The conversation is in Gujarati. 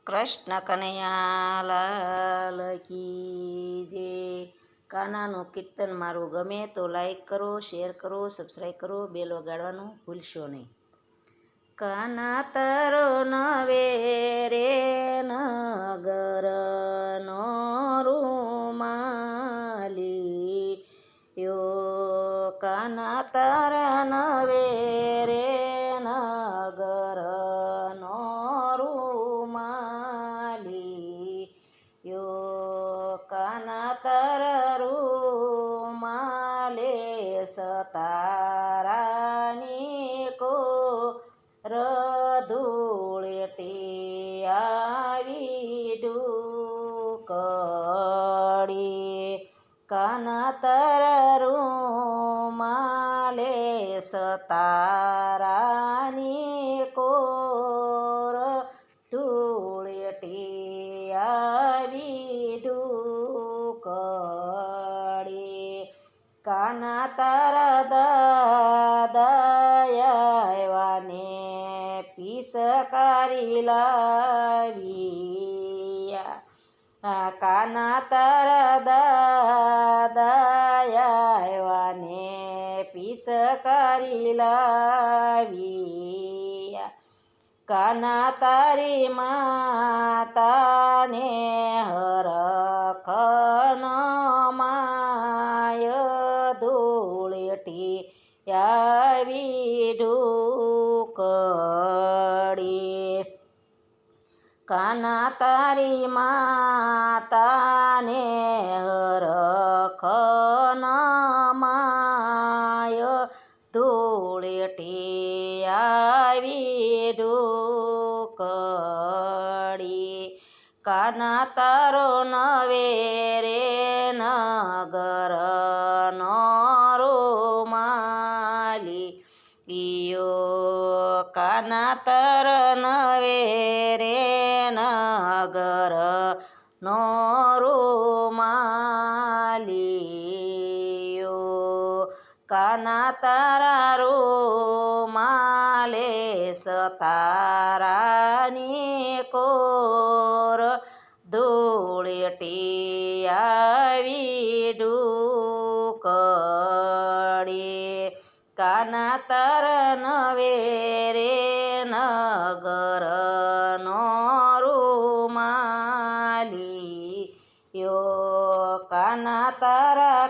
કૃષ્ણ કનૈયા લાલ કી જય. કાનાનું કીર્તન મારું ગમે તો લાઈક કરો, શેર કરો, સબસ્ક્રાઈબ કરો, બેલ વગાડવાનું ભૂલશો નહીં. કાના તારો નવે રે નગરનો રૂમાલી યો, કાના તારા નવે રે નગરનો રૂમાલી યો, કાના તારા રૂમાલે સતારાની કો રધૂળેટી આવી ઢૂકડી, કાના તારા રૂમાલે સતારાની કોર ધૂળેટી આવી ઢૂકડી, કાના તારા દાદાયાને પિસકારી લાવ્યા, કાના તારા દાદાયાને પિસકારી લાવ્યા, કાના તારી માતાને હરખન માય ધૂળેટી આવી ઢૂકડી, કાના તારી માતાને હરખન માય ધૂળેટી આવી ઢૂકડી, કાના તારો નવે રે નગરનો રૂમાલી યો, કાના તારા નવે રે નગરનો રૂમાલી યો, કાના તારા રૂમાલે સતારાની કોર ધૂળેટી આવી ઢૂકડી, કાના તારા નવે રે નગરનો રૂમાલી યો, કાના તારા